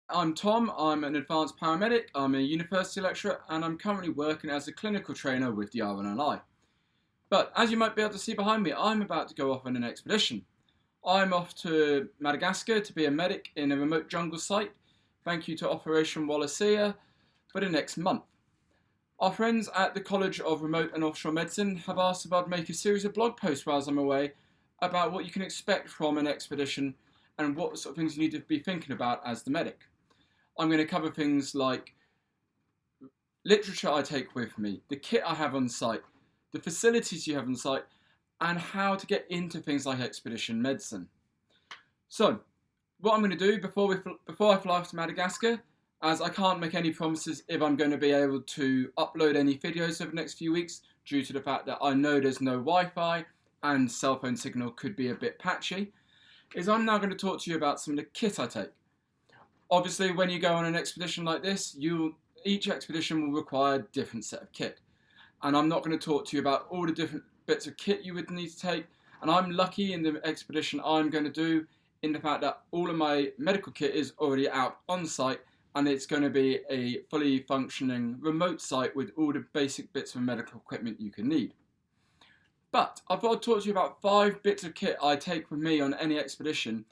I'm Tom, I'm an advanced paramedic, I'm a university lecturer, and I'm currently working as a clinical trainer with the RNLI. But as you might be able to see behind me, I'm about to go off on an expedition. I'm off to Madagascar to be a medic in a remote jungle site, thank you to Operation Wallacea, for the next month. Our friends at the College of Remote and Offshore Medicine have asked if I'd make a series of blog posts whilst I'm away about what you can expect from an expedition and what sort of things you need to be thinking about as the medic. I'm going to cover things like literature I take with me, the kit I have on site, the facilities you have on site, and how to get into things like expedition medicine. So, what I'm going to do before I fly off to Madagascar, as I can't make any promises if I'm going to be able to upload any videos over the next few weeks due to the fact that I know there's no Wi-Fi and cell phone signal could be a bit patchy, is I'm now going to talk to you about some of the kit I take. Obviously, when you go on an expedition like this, each expedition will require a different set of kit. And I'm not going to talk to you about all the different bits of kit you would need to take. And I'm lucky in the expedition I'm going to do in the fact that all of my medical kit is already out on site, and it's going to be a fully functioning remote site with all the basic bits of medical equipment you can need. But I thought I'd talk to you about 5 bits of kit I take with me on any expedition,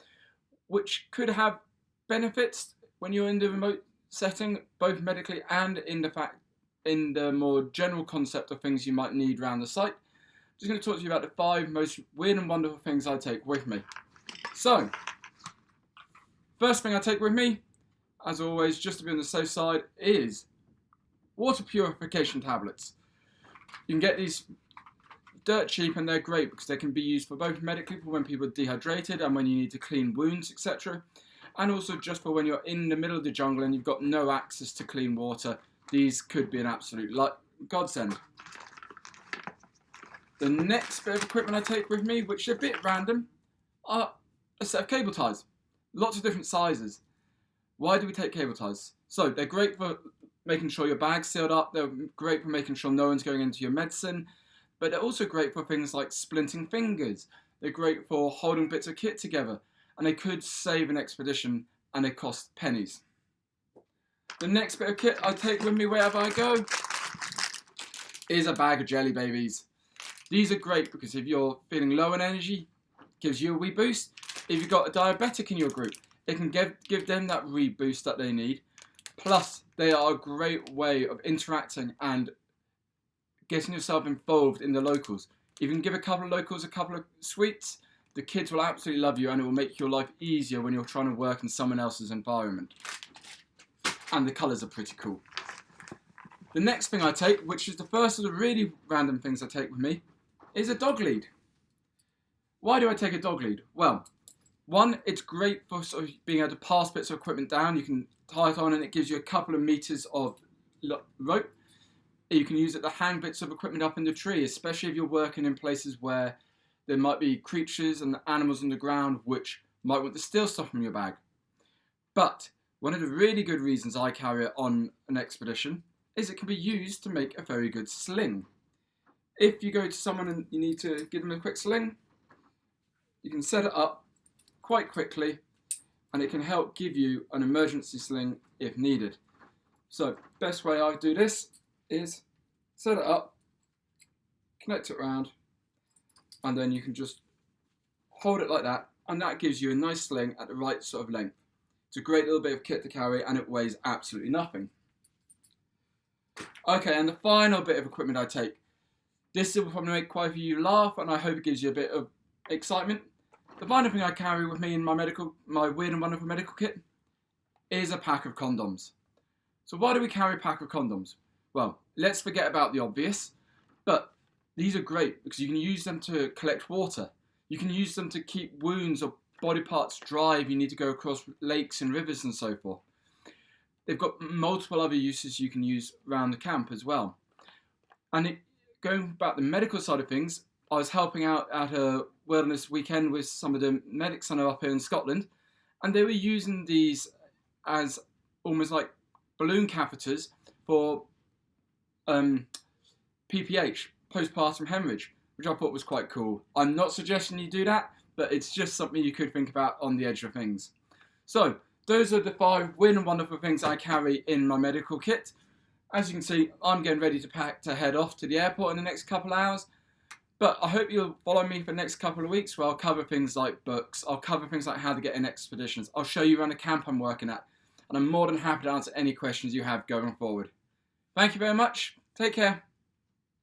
which could have benefits when you're in the remote setting, both medically and in the more general concept of things you might need around the site. I'm just going to talk to you about the 5 most weird and wonderful things I take with me. So, first thing I take with me, as always, just to be on the safe side, is water purification tablets. You can get these dirt cheap, and they're great because they can be used for both medically for when people are dehydrated and when you need to clean wounds, etc. And also just for when you're in the middle of the jungle and you've got no access to clean water. These could be an absolute godsend. The next bit of equipment I take with me, which is a bit random, are a set of cable ties. Lots of different sizes. Why do we take cable ties? So they're great for making sure your bag's sealed up. They're great for making sure no one's going into your medicine. But they're also great for things like splinting fingers. They're great for holding bits of kit together. And they could save an expedition, and they cost pennies. The next bit of kit I take with me wherever I go is a bag of jelly babies. These are great because if you're feeling low on energy, it gives you a wee boost. If you've got a diabetic in your group, it can give them that wee boost that they need. Plus, they are a great way of interacting and getting yourself involved in the locals. You can give a couple of locals a couple of sweets. The kids will absolutely love you, and it will make your life easier when you're trying to work in someone else's environment. And the colours are pretty cool. The next thing I take, which is the first of the really random things I take with me, is a dog lead. Why do I take a dog lead? Well, one, it's great for sort of being able to pass bits of equipment down. You can tie it on and it gives you a couple of meters of rope. You can use it to hang bits of equipment up in the tree, especially if you're working in places where there might be creatures and animals on the ground which might want to steal stuff from your bag. But one of the really good reasons I carry it on an expedition is it can be used to make a very good sling. If you go to someone and you need to give them a quick sling, you can set it up quite quickly and it can help give you an emergency sling if needed. So, best way I do this is set it up, connect it around, and then you can just hold it like that, and that gives you a nice sling at the right sort of length. It's a great little bit of kit to carry, and it weighs absolutely nothing. Okay, and the final bit of equipment I take. This will probably make quite a few of you laugh, and I hope it gives you a bit of excitement. The final thing I carry with me in my weird and wonderful medical kit is a pack of condoms. So why do we carry a pack of condoms? Well, let's forget about the obvious, but these are great because you can use them to collect water. You can use them to keep wounds or body parts dry if you need to go across lakes and rivers and so forth. They've got multiple other uses you can use around the camp as well. And going about the medical side of things, I was helping out at a wilderness weekend with some of the medics I know up here in Scotland, and they were using these as almost like balloon catheters for PPH, postpartum hemorrhage, which I thought was quite cool. I'm not suggesting you do that, but it's just something you could think about on the edge of things. So, those are the 5 weird and wonderful things I carry in my medical kit. As you can see, I'm getting ready to pack to head off to the airport in the next couple of hours. But I hope you'll follow me for the next couple of weeks where I'll cover things like books, I'll cover things like how to get in expeditions, I'll show you around the camp I'm working at, and I'm more than happy to answer any questions you have going forward. Thank you very much. Take care.